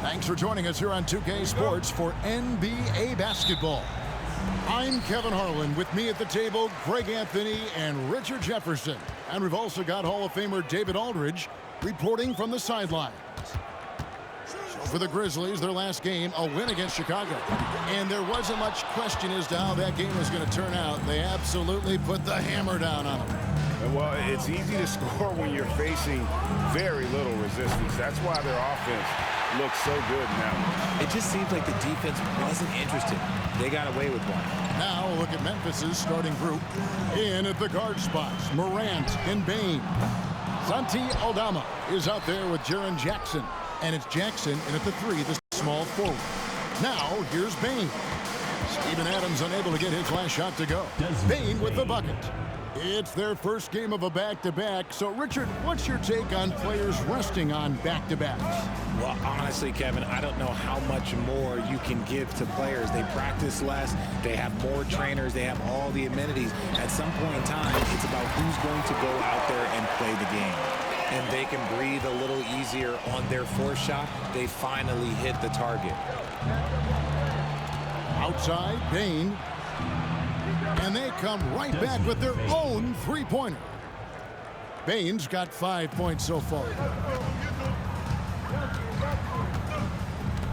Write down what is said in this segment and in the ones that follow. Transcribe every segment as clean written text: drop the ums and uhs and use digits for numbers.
Thanks for joining us here on 2K Sports for NBA basketball. I'm Kevin Harlan. With me at the table, Greg Anthony and Richard Jefferson. And we've also got Hall of Famer David Aldridge reporting from the sidelines. So for the Grizzlies, their last game, a win against Chicago. And there wasn't much question as to how that game was going to turn out. They absolutely put the hammer down on them. Well, it's easy to score when you're facing very little resistance. That's why their offense looks so good now. It just seems like the defense wasn't interested. They got away with one. Now look at Memphis's starting group. In at the guard spots, Morant and Bane. Santi Aldama is out there with Jaren Jackson. And it's Jackson in at the 3, the small forward. Now here's Bane. Steven Adams unable to get his last shot to go. Bane with the bucket. It's their first game of a back-to-back. So, Richard, what's your take on players resting on back-to-backs? Well, honestly, Kevin, I don't know how much more you can give to players. They practice less. They have more trainers. They have all the amenities. At some point in time, it's about who's going to go out there and play the game. And they can breathe a little easier on their fourth shot. They finally hit the target. Outside, Bane. And they come right back with their own three-pointer. Bane's got 5 points so far.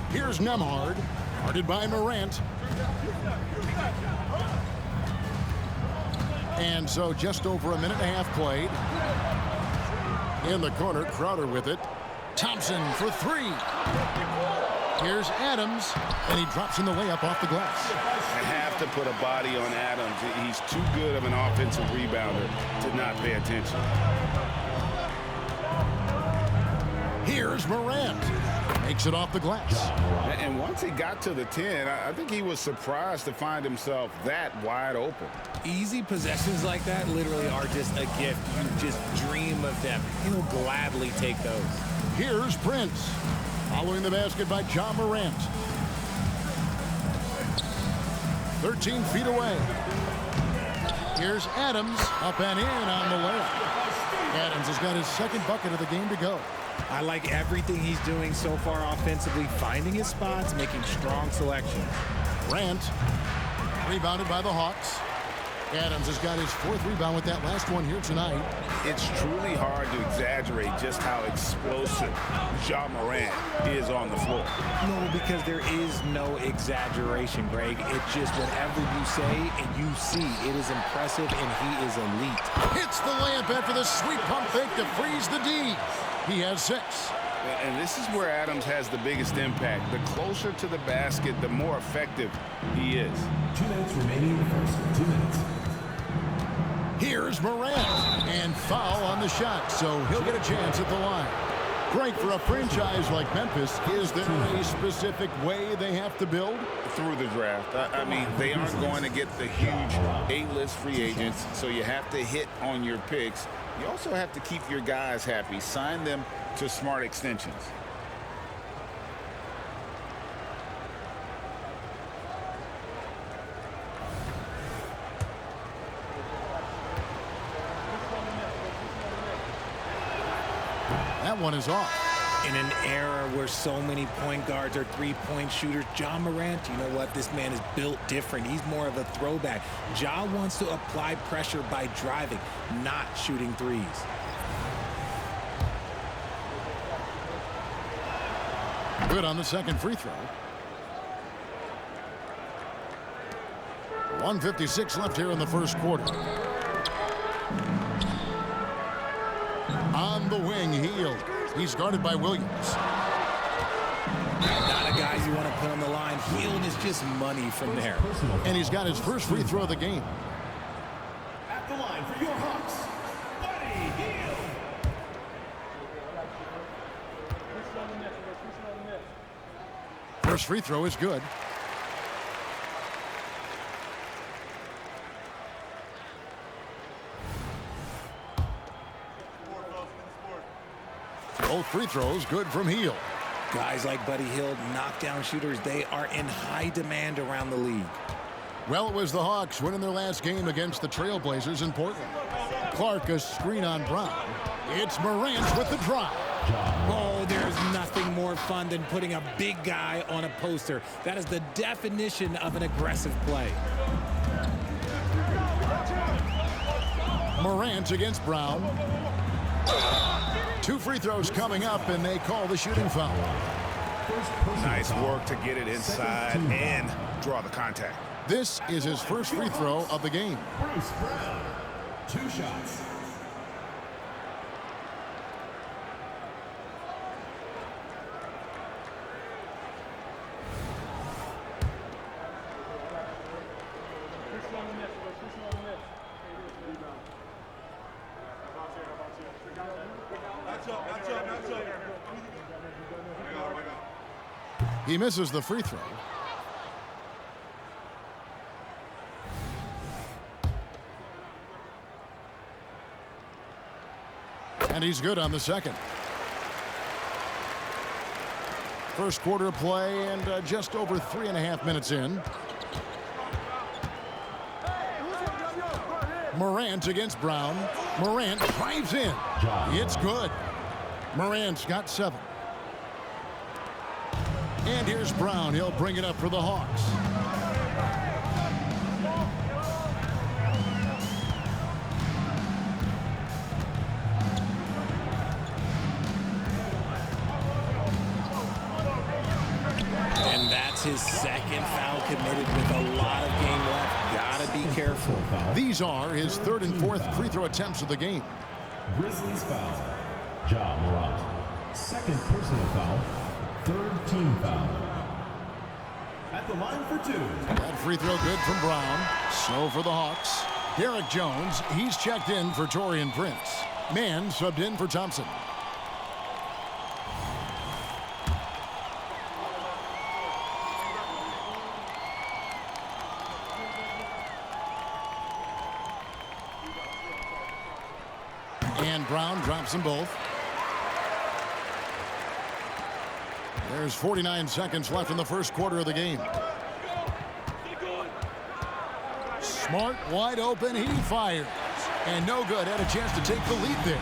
Here's Nembhard, guarded by Morant. And so just over a minute and a half played. In the corner, Crowder with it. Thompson for 3. Here's Adams, and he drops in the layup off the glass. I have to put a body on Adams. He's too good of an offensive rebounder to not pay attention. Here's Morant. Makes it off the glass. And once he got to the 10, I think he was surprised to find himself that wide open. Easy possessions like that literally are just a gift. You just dream of them. He'll gladly take those. Here's Prince. Following the basket by John Morant. 13 feet away. Here's Adams up and in on the layup. Adams has got his second bucket of the game to go. I like everything he's doing so far offensively, finding his spots, making strong selections. Grant, rebounded by the Hawks. Adams has got his 4th rebound with that last one here tonight. It's truly hard to exaggerate just how explosive Ja Morant is on the floor. No, because there is no exaggeration, Greg. It's just whatever you say and you see. It is impressive, and he is elite. Hits the layup after the sweet pump fake to freeze the D. He has 6. And this is where Adams has the biggest impact. The closer to the basket, the more effective he is. 2 minutes remaining in the first. 2 minutes. Here's Morant, and foul on the shot, so he'll get a chance at the line. Great for a franchise like Memphis. Is there a specific way they have to build? Through the draft. I mean, they aren't going to get the huge A-list free agents, so you have to hit on your picks. You also have to keep your guys happy. Sign them to smart extensions. That one is off. In an era where so many point guards are three-point shooters, Ja Morant, you know what? This man is built different. He's more of a throwback. Ja wants to apply pressure by driving, not shooting threes. Good on the second free throw. 1:56 left here in the first quarter. On the wing, Hield. He's guarded by Williams. Not a guy you want to put on the line. Hield is just money from there. And he's got his first free throw of the game. At the line for your Hawks, Buddy Hield. First free throw is good. Both free throws good from Hield. Guys like Buddy Hield, knockdown shooters, they are in high demand around the league. Well, it was the Hawks winning their last game against the Trailblazers in Portland. Clark, a screen on Brown. It's Morant with the drive. Oh, there's nothing more more fun than putting a big guy on a poster. That is the definition of an aggressive play. Morant against Brown. 2 free throws coming up, and they call the shooting foul. Nice work to get it inside and draw the contact. This is his first free throw of the game. Bruce Brown. 2 shots. He misses the free throw. And he's good on the second. First quarter of play and just over 3.5 minutes in. Morant against Brown. Morant drives in. It's good. Morant's got 7. And here's Brown. He'll bring it up for the Hawks. And that's his second foul committed with a lot of game left. Gotta be careful. These are his 3rd and 4th free throw attempts of the game. Grizzlies foul. Ja Morant. 2nd personal foul. 3rd team foul. At the line for 2. That free throw good from Brown. So for the Hawks, Derek Jones, he's checked in for Taurean Prince. Mann subbed in for Thompson. And Brown drops them both. There's 49 seconds left in the first quarter of the game. Smart wide open. He fires. And no good. Had a chance to take the lead there.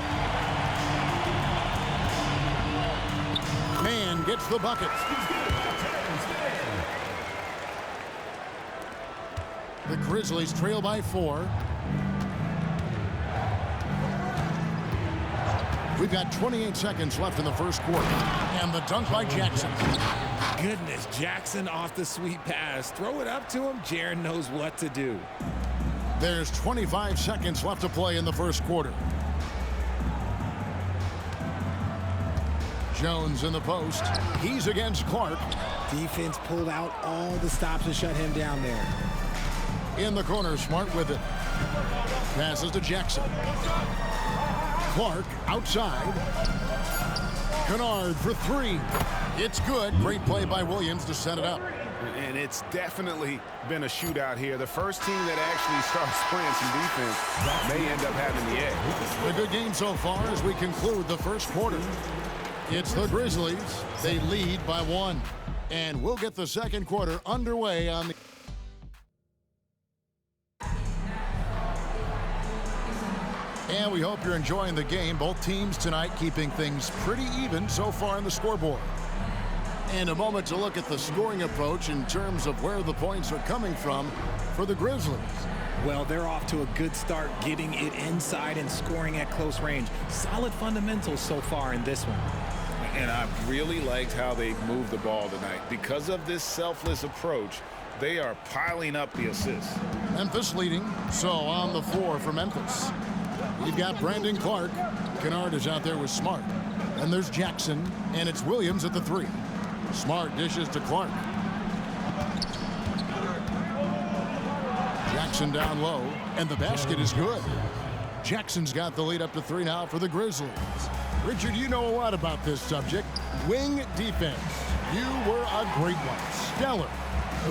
Mann gets the bucket. The Grizzlies trail by 4. We've got 28 seconds left in the first quarter. And the dunk by Jackson. Goodness, Jackson off the sweet pass. Throw it up to him. Jaren knows what to do. There's 25 seconds left to play in the first quarter. Jones in the post. He's against Clark. Defense pulled out all the stops to shut him down there. In the corner, Smart with it. Passes to Jackson. Clark outside. Kennard for 3. It's good. Great play by Williams to set it up. And it's definitely been a shootout here. The first team that actually starts playing some defense may end up having the edge. A good game so far as we conclude the first quarter. It's the Grizzlies. They lead by 1. And we'll get the second quarter underway on the... And we hope you're enjoying the game. Both teams tonight keeping things pretty even so far in the scoreboard. And a moment to look at the scoring approach in terms of where the points are coming from for the Grizzlies. Well, they're off to a good start getting it inside and scoring at close range. Solid fundamentals so far in this one. And I really liked how they moved the ball tonight. Because of this selfless approach, they are piling up the assists. Memphis leading, so on the floor for Memphis. You've got Brandon Clark. Kennard is out there with Smart. And there's Jackson, and it's Williams at the 3. Smart dishes to Clark. Jackson down low, and the basket is good. Jackson's got the lead up to 3 now for the Grizzlies. Richard, you know a lot about this subject. Wing defense. You were a great one. Stellar.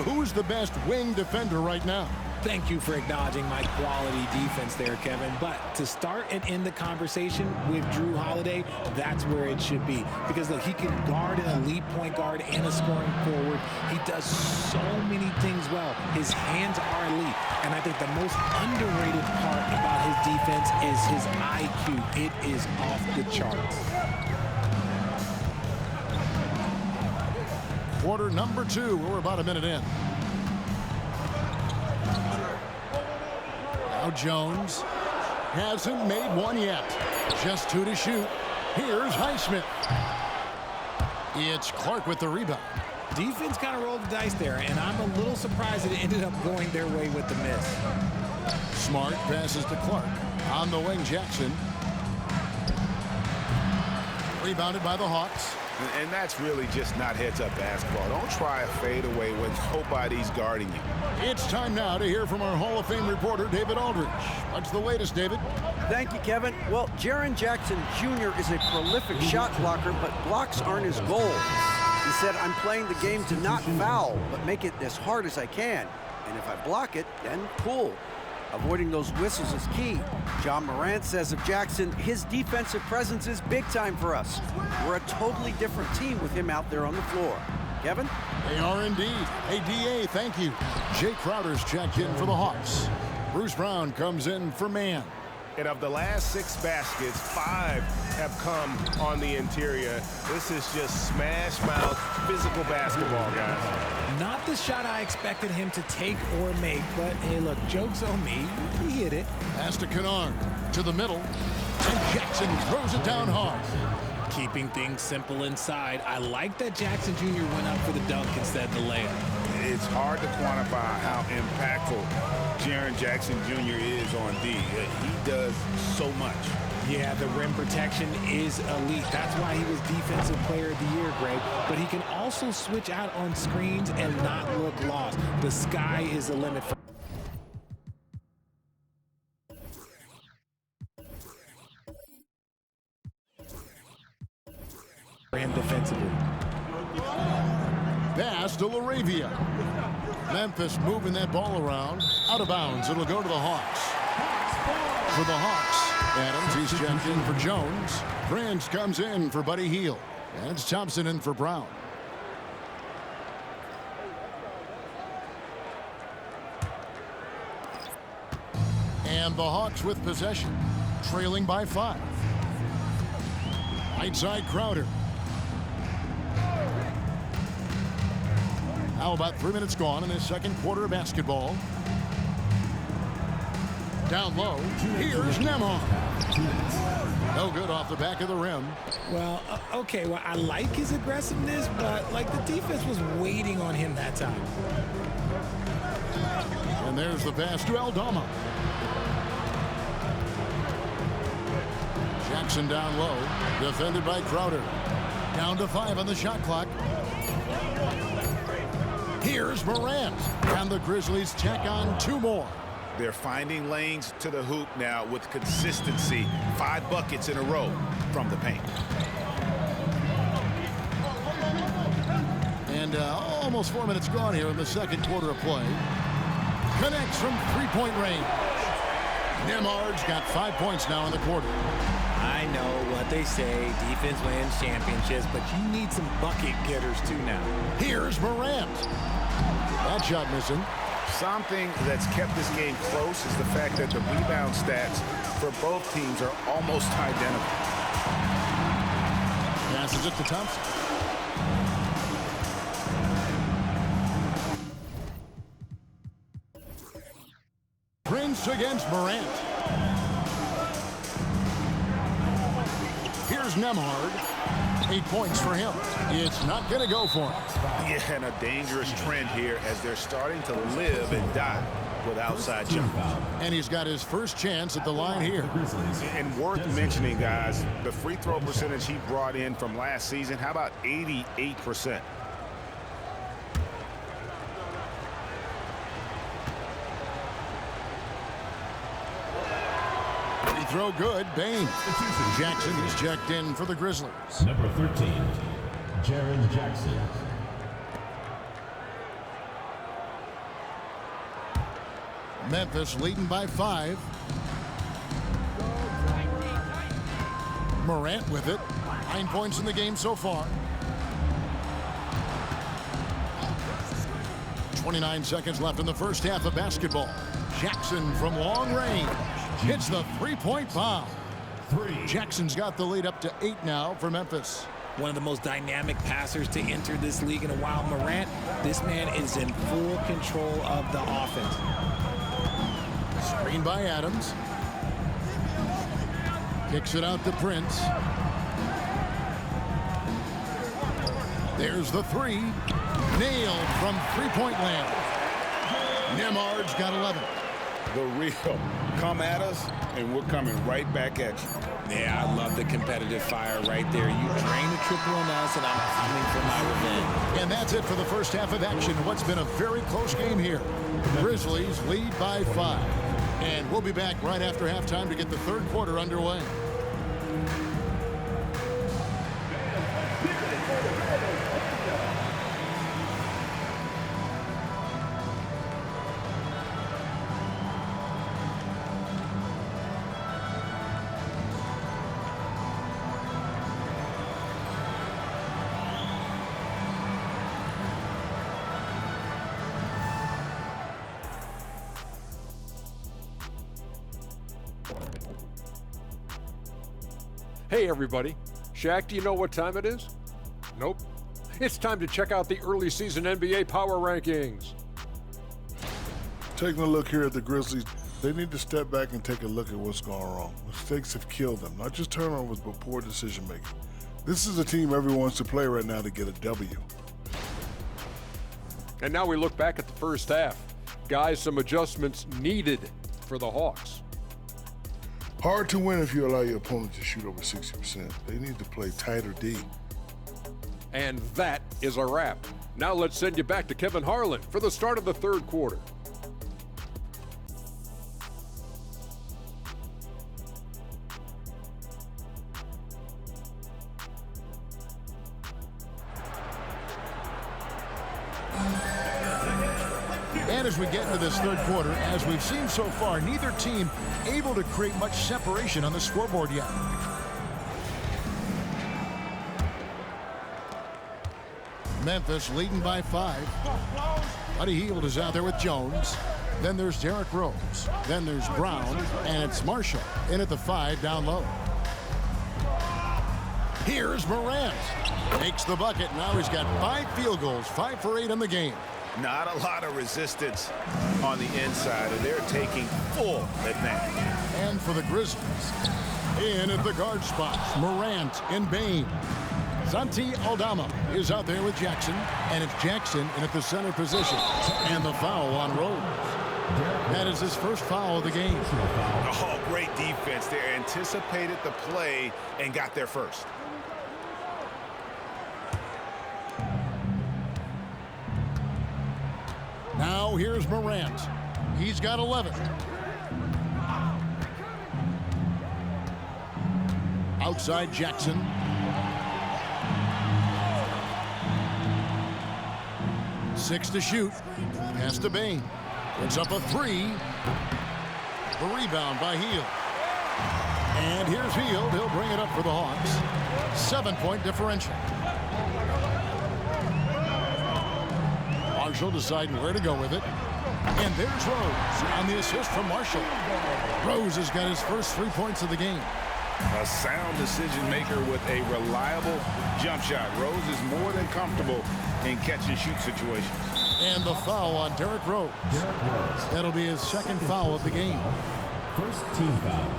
Who's the best wing defender right now? Thank you for acknowledging my quality defense there, Kevin. But to start and end the conversation with Jrue Holiday, that's where it should be. Because look, he can guard an elite point guard and a scoring forward. He does so many things well. His hands are elite. And I think the most underrated part about his defense is his IQ. It is off the charts. quarter number 2. We're about a minute in. Now Jones hasn't made one yet. Just 2 to shoot. Here's Highsmith. It's Clark with the rebound. Defense kind of rolled the dice there, and I'm a little surprised it ended up going their way with the miss. Smart passes to Clark. On the wing, Jackson. Rebounded by the Hawks. And that's really just not heads-up basketball. Don't try a fadeaway when nobody's guarding you. It's time now to hear from our Hall of Fame reporter, David Aldridge. What's the latest, David? Thank you, Kevin. Well, Jaren Jackson Jr. is a prolific shot blocker, but blocks aren't his goal. He said, I'm playing the game to not foul, but make it as hard as I can. And if I block it, then cool. Avoiding those whistles is key. John Morant says of Jackson, his defensive presence is big time for us. We're a totally different team with him out there on the floor. Kevin? They are indeed. Hey, DA, thank you. Jay Crowder's checked in for the Hawks. Bruce Brown comes in for man. And of the last 6 baskets, 5 have come on the interior. This is just smash mouth physical basketball, guys. Not the shot I expected him to take or make, but hey, look, joke's on me. He hit it. Pass to Kennard. To the middle. And Jackson throws it down hard. Keeping things simple inside. I like that Jackson Jr. went up for the dunk instead of the layup. It's hard to quantify how impactful Jaren Jackson Jr. is on D. He does so much. Yeah, the rim protection is elite. That's why he was Defensive Player of the Year, Greg. But he can also switch out on screens and not look lost. The sky is the limit for him defensively. Pass to LaRavia. Memphis moving that ball around. Out of bounds. It'll go to the Hawks. For the Hawks, Adams, he's checked in for Jones. Prince comes in for Buddy Hield. And it's Thompson in for Brown. And the Hawks with possession, trailing by 5. Right side, Crowder. Now about 3 minutes gone in this second quarter of basketball. Down low, here's Nembhard. No good off the back of the rim. Well, okay, well, I like his aggressiveness, but like the defense was waiting on him that time. And there's the pass to Aldama. Jackson down low, defended by Crowder. Down to 5 on the shot clock. Here's Morant, and the Grizzlies check on 2 more. They're finding lanes to the hoop now with consistency. 5 buckets in a row from the paint. And almost 4 minutes gone here in the second quarter of play. Connects from 3-point range. Nembhard's got 5 points now in the quarter. I know what they say, defense wins championships, but you need some bucket getters too now. Here's Morant. That shot missing. Something that's kept this game close is the fact that the rebound stats for both teams are almost identical. Passes it to Thompson. Prince against Morant. Here's Nembhard. 8 points for him. It's not going to go for him. Yeah, and a dangerous trend here as they're starting to live and die with outside jump. And he's got his first chance at the line here. And worth mentioning, guys, the free throw percentage he brought in from last season, how about 88%? Free throw good. Bane. Jackson, he's checked in for the Grizzlies. Number 13, Jaren Jackson. Memphis leading by 5. Morant with it. 9 points in the game so far. 29 seconds left in the first half of basketball. Jackson from long range hits the 3-point bomb. Jackson's got the lead up to 8 now for Memphis. one of the most dynamic passers to enter this league in a while. Morant, this man is in full control of the offense. Screen by Adams. Kicks it out to Prince. There's the three. Nailed from three-point land. Nembhard's got 11. The real. Come at us, and we're coming right back at you. Yeah, I love the competitive fire right there. You drain the triple on us, and I'm coming for my revenge. And that's it for the first half of action. What's been a very close game here. Grizzlies lead by 5. And we'll be back right after halftime to get the third quarter underway. Hey everybody, Shaq, do you know what time it is? Nope. It's time to check out the early season NBA Power Rankings. Taking a look here at the Grizzlies, they need to step back and take a look at what's going wrong. Mistakes have killed them, not just turnovers, but poor decision making. This is a team everyone wants to play right now to get a W. And now we look back at the first half. Guys, some adjustments needed for the Hawks. Hard to win if you allow your opponent to shoot over 60%. They need to play tighter D. And that is a wrap. Now let's send you back to Kevin Harlan for the start of the third quarter. And as we get into this third quarter, as we've seen so far, neither team able to create much separation on the scoreboard yet. Memphis leading by 5. Buddy Hield is out there with Jones. Then there's Derrick Rose. Then there's Brown. And it's Marshall in at the 5 down low. Here's Morant. Makes the bucket. Now he's got 5 field goals, 5 for 8 in the game. Not a lot of resistance on the inside, and they're taking full advantage. And for the Grizzlies, in at the guard spots, Morant and Bane. Santi Aldama is out there with Jackson, and it's Jackson in at the center position. And the foul on Rose. That is his first foul of the game. Oh, great defense. They anticipated the play and got there first. Now here's Morant. He's got 11. Outside Jackson. Six to shoot. Pass to Bane. Puts up a 3. The rebound by Hield. And here's Hield. He'll bring it up for the Hawks. 7-point differential. Marshall deciding where to go with it. And there's Rose on the assist from Marshall. Rose has got his first 3 points of the game. A sound decision maker with a reliable jump shot. Rose is more than comfortable in catch-and-shoot situations. And the foul on Derrick Rose. That'll be his second foul of the game. First team foul.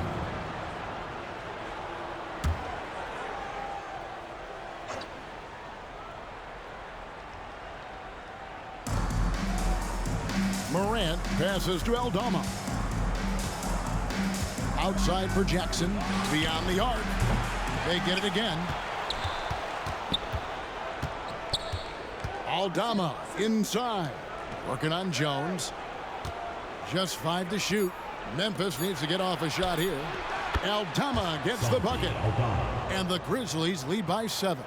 Morant passes to Aldama. Outside for Jackson. Beyond the arc. They get it again. Aldama inside. Working on Jones. Just 5 to shoot. Memphis needs to get off a shot here. Aldama gets the bucket. And the Grizzlies lead by 7.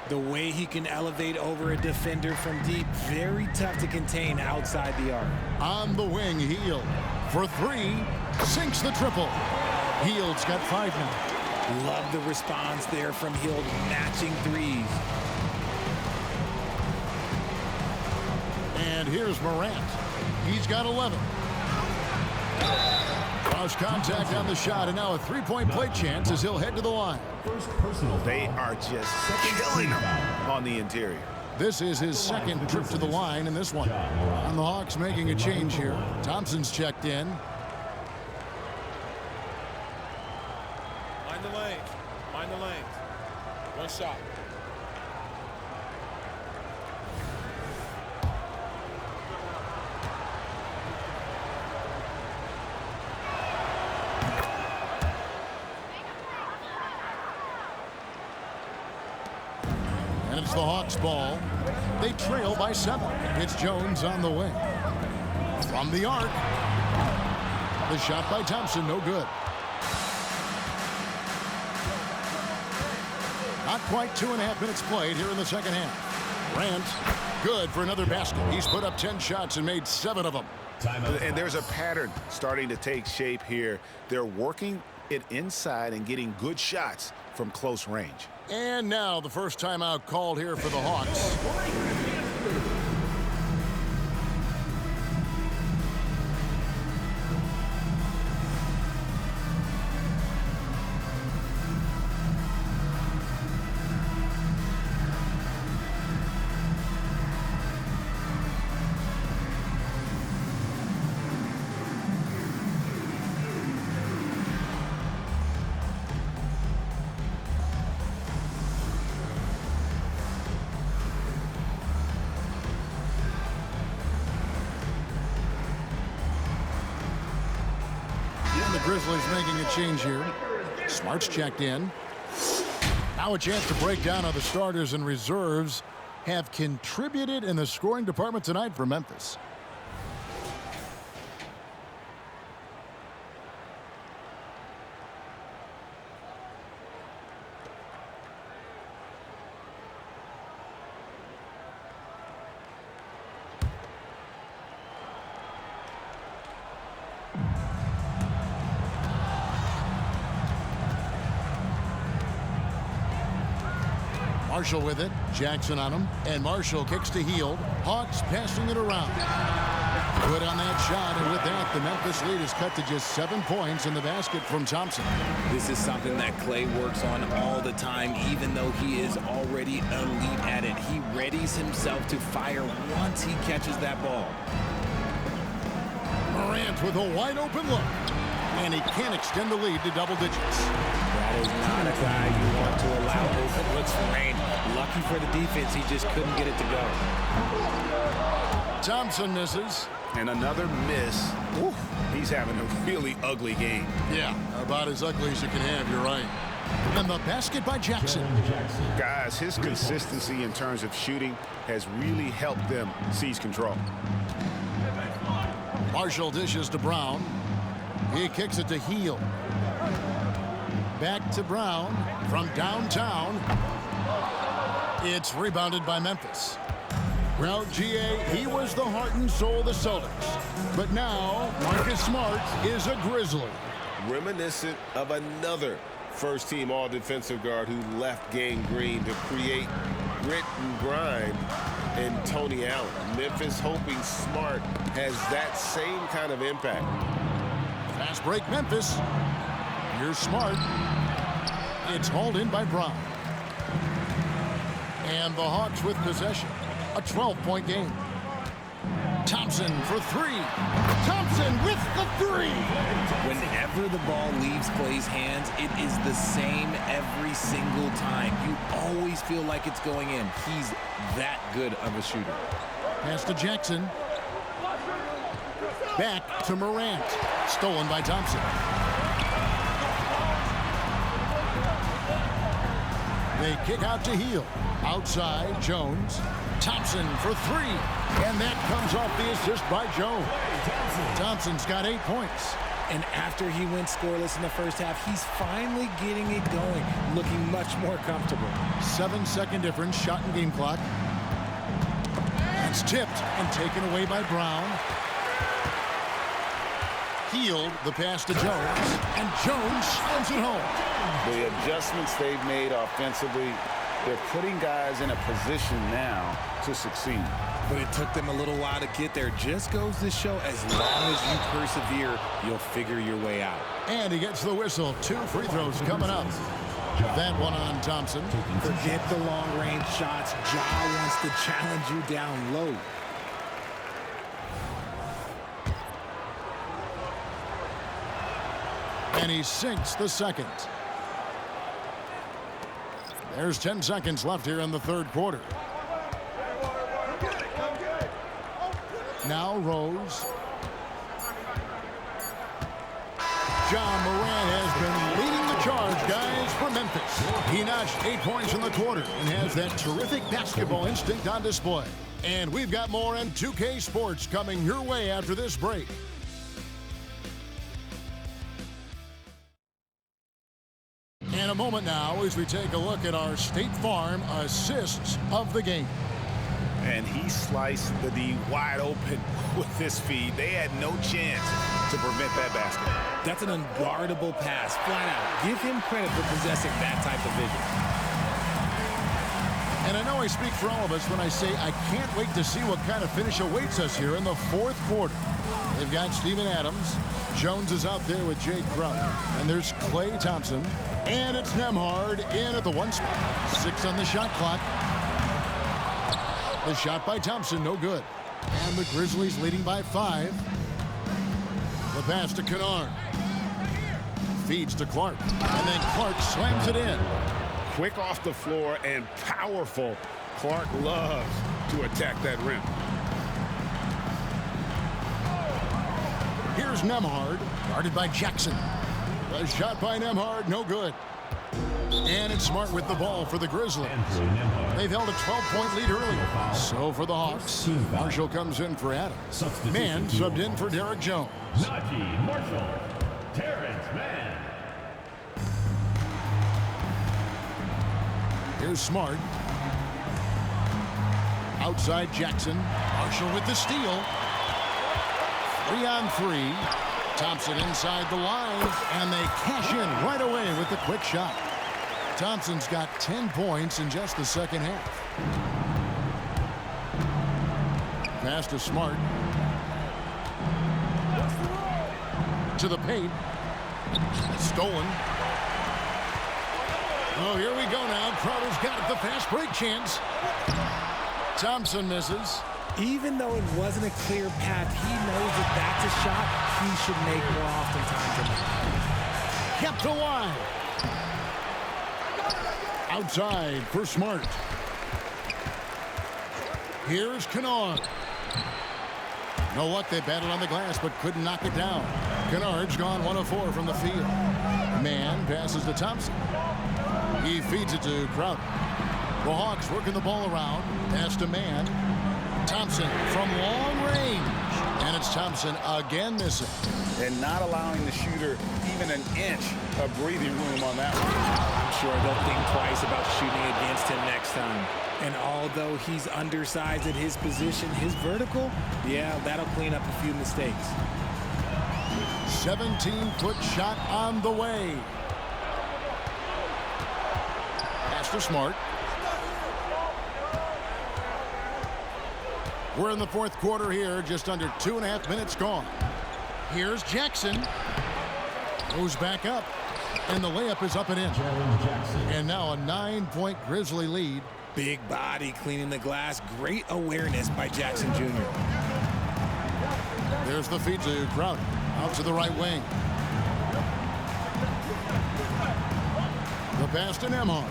The way he can elevate over a defender from deep, very tough to contain outside the arc. On the wing, Hield for 3, sinks the triple. Hield's got 5 now. Love the response there from Hield, matching threes. And here's Morant. He's got 11. Lost contact on the shot, and now a three-point play chance as he'll head to the line. First personal They foul. are just killing him on the interior. This is his second trip to the line in this one. And the Hawks making a change here. Thompson's checked in. Mind the lanes. Mind the lanes. One shot. And it's the Hawks ball. They trail by 7. It's Jones on the wing. From the arc. The shot by Thompson, no good. Not quite 2.5 minutes played here in the second half. Grant, good for another basket. He's put up 10 shots and made 7 of them. And there's a pattern starting to take shape here. They're working it inside and getting good shots from close range. And now the first timeout called here for the Hawks. Grizzlies making a change here. Smart's checked in. Now a chance to break down how the starters and reserves have contributed in the scoring department tonight for Memphis. Marshall with it. Jackson on him. And Marshall kicks to Hield. Hawks passing it around. Good on that shot. And with that, the Memphis lead is cut to just 7 points in the basket from Thompson. This is something that Klay works on all the time, even though he is already elite at it. He readies himself to fire once he catches that ball. Morant with a wide open look. And he can't extend the lead to double digits. That is not a guy you want to allow open looks for rain. Lucky for the defense, he just couldn't get it to go. Thompson misses. And another miss. Ooh, he's having a really ugly game. Yeah, about as ugly as you can have, you're right. And the basket by Jackson. Guys, his consistency in terms of shooting has really helped them seize control. Marshall dishes to Brown. He kicks it to Hield. Back to Brown from downtown. It's rebounded by Memphis. Well, GA, he was the heart and soul of the Celtics. But now, Marcus Smart is a Grizzly. Reminiscent of another first-team all-defensive guard who left Gang Green to create grit and grind in Tony Allen. Memphis hoping Smart has that same kind of impact. Fast break, Memphis. Here's Smart. It's hauled in by Brown. And the Hawks with possession. A 12-point game. Thompson for 3. Thompson with the 3. Whenever the ball leaves Klay's hands, it is the same every single time. You always feel like it's going in. He's that good of a shooter. Pass to Jackson. Back to Morant. Stolen by Thompson. They kick out to Hield. Outside, Jones. Thompson for 3. And that comes off the assist by Jones. Thompson's got 8 points. And after he went scoreless in the first half, he's finally getting it going, looking much more comfortable. 7-second difference, shot and game clock. It's tipped and taken away by Brown. Hield the pass to Jones, and Jones slams it home. The adjustments they've made offensively They're putting guys in a position now to succeed. But it took them a little while to get there. Just goes to show, as long as you persevere, you'll figure your way out. And he gets the whistle. 2 free throws coming up. That one on Thompson. Forget the long-range shots. Ja wants to challenge you down low. And he sinks the second. There's 10 seconds left here in the third quarter. Now Rose. Ja Morant has been leading the charge, guys, for Memphis. He notched 8 points in the quarter and has that terrific basketball instinct on display. And we've got more in 2K Sports coming your way after this break. In a moment now as we take a look at our State Farm assists of the game. And he sliced the D wide open with this feed. They had no chance to prevent that basket. That's an unguardable pass, flat out. Give him credit for possessing that type of vision. And I know I speak for all of us when I say I can't wait to see what kind of finish awaits us here in the fourth quarter. They've got Steven Adams. Jones is out there with Jay Crowder. And there's Klay Thompson. And it's Nembhard in at the 1 spot. 6 on the shot clock. The shot by Thompson, no good. And the Grizzlies leading by 5. The pass to Kennard. Feeds to Clark. And then Clark slams it in. Quick off the floor and powerful. Clark loves to attack that rim. Here's Nembhard, guarded by Jackson. The shot by Nembhard, no good. And it's Smart with the ball for the Grizzlies. They've held a 12-point lead earlier. So for the Hawks, Marshall comes in for Adams. Mann subbed in for Derek Jones. Najee Marshall, Terrence Mann. Here's Smart. Outside Jackson. Marshall with the steal. 3 on 3. Thompson inside the line, and they cash in right away with the quick shot. Thompson's got 10 points in just the second half. Pass to Smart. To the paint. Stolen. Oh, here we go now. Crowder's got it, the fast break chance. Thompson misses. Even though it wasn't a clear path, he knows that that's a shot he should make more often times. Kept alive. Outside for Smart. Here's Kennard. No luck, they battled on the glass but couldn't knock it down. Kennard's gone 1 of 4 from the field. Mann passes to Thompson. He feeds it to Crowder. The Hawks working the ball around. Pass to Mann. Thompson from long range. And it's Thompson again missing. And not allowing the shooter even an inch of breathing room on that one. I'm sure they'll think twice about shooting against him next time. And although he's undersized at his position, his vertical, yeah, that'll clean up a few mistakes. 17-foot shot on the way. Pass to Smart. We're in the fourth quarter here, just under 2.5 minutes gone. Here's Jackson. Goes back up, and the layup is up and in. And now a 9-point Grizzly lead. Big body cleaning the glass. Great awareness by Jackson Jr. There's the feed to Crowder. Out to the right wing. The pass to Nembhard.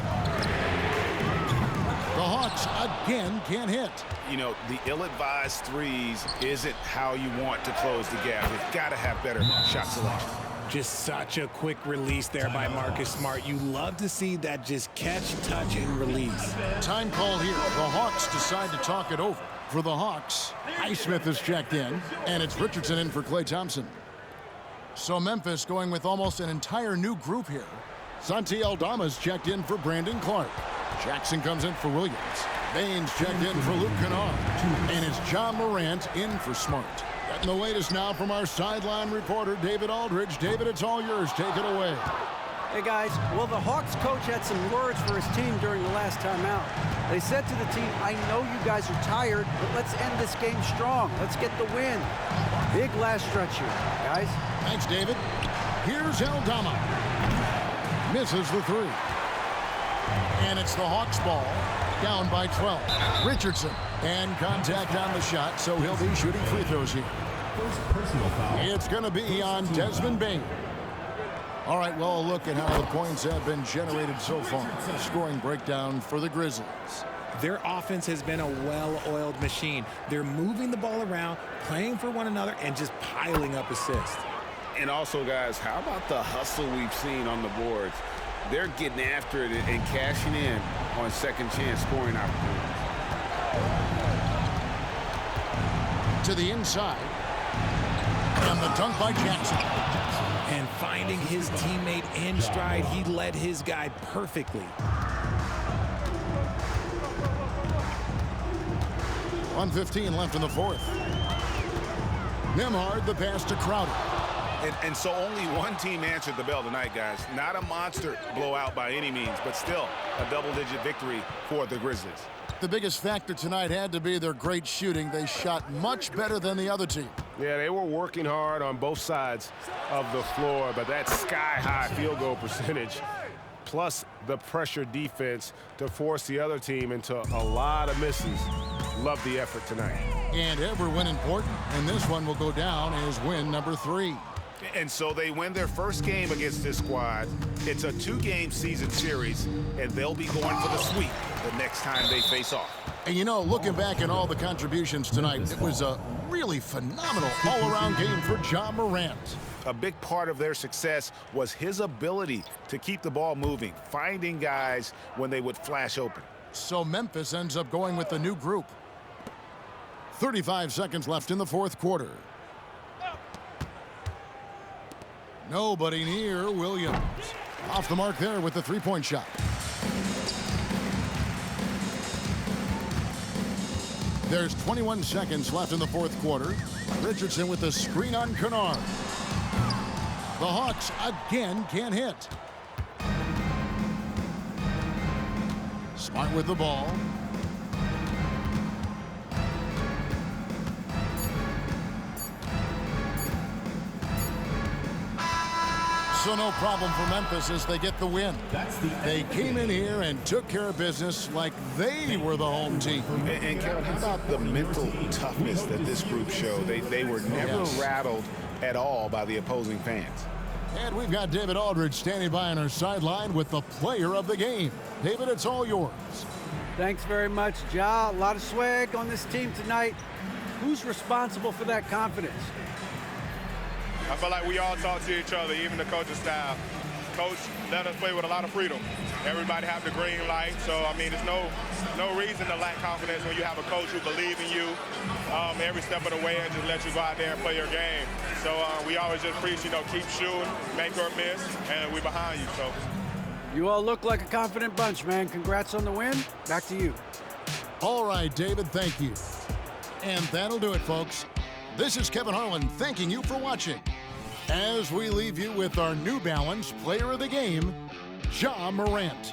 The Hawks again can't hit. You know, the ill-advised threes isn't how you want to close the gap. You've got to have better shot selection. Just such a quick release there by Marcus Smart. You love to see that just catch, touch, and release. Time call here. The Hawks decide to talk it over. For the Hawks, Highsmith is checked in, and it's Richardson in for Klay Thompson. So Memphis going with almost an entire new group here. Santi Aldama's checked in for Brandon Clark. Jackson comes in for Williams. Baines checked in for Luke Kennard. And it's Ja Morant in for Smart. Getting the latest now from our sideline reporter, David Aldridge. David, it's all yours. Take it away. Hey guys, well the Hawks coach had some words for his team during the last timeout. They said to the team, I know you guys are tired, but let's end this game strong. Let's get the win. Big last stretch here, guys. Thanks, David. Here's Aldama. Misses the three. And it's the Hawks ball, down by 12. Richardson, and contact on the shot, so he'll be shooting free throws here. First personal foul. It's going to be on Desmond Bane. All right, well, look at how the points have been generated so far. Scoring breakdown for the Grizzlies. Their offense has been a well-oiled machine. They're moving the ball around, playing for one another, and just piling up assists. And also, guys, how about the hustle we've seen on the boards? They're getting after it and cashing in on second chance scoring opportunities. To the inside. And the dunk by Jackson. And finding his teammate in stride, he led his guy perfectly. 1:15 left in the fourth. Nembhard, the pass to Crowder. And so only one team answered the bell tonight, guys. Not a monster blowout by any means, but still a double-digit victory for the Grizzlies. The biggest factor tonight had to be their great shooting. They shot much better than the other team. Yeah, they were working hard on both sides of the floor, but that sky-high field goal percentage plus the pressure defense to force the other team into a lot of misses. Love the effort tonight. And every win important, and this one will go down as win number 3. And so they win their first game against this squad. It's a 2-game season series, and they'll be going for the sweep the next time they face off. And you know, looking back at all the contributions tonight, it was a really phenomenal all-around game for Ja Morant. A big part of their success was his ability to keep the ball moving, finding guys when they would flash open. So Memphis ends up going with the new group. 35 seconds left in the fourth quarter. Nobody near Williams. Off the mark there with the three-point shot. There's 21 seconds left in the fourth quarter. Richardson with the screen on Kennard. The Hawks again can't hit. Smart with the ball. So no problem for Memphis as they get the win. They came in here and took care of business like they were the home team. And Kevin, how about the mental toughness that this group showed? They were never rattled at all by the opposing fans. And we've got David Aldridge standing by on our sideline with the player of the game. David, it's all yours. Thanks very much, Ja. A lot of swag on this team tonight. Who's responsible for that confidence? I feel like we all talk to each other, even the coaching staff. Coach let us play with a lot of freedom. Everybody have the green light, so I mean, there's no reason to lack confidence when you have a coach who believes in you every step of the way and just let you go out there and play your game. So we always just preach, keep shooting, make or miss, and we're behind you. So you all look like a confident bunch, man. Congrats on the win. Back to you. All right, David, thank you. And that'll do it, folks. This is Kevin Harlan thanking you for watching. As we leave you with our New Balance player of the game, Ja Morant.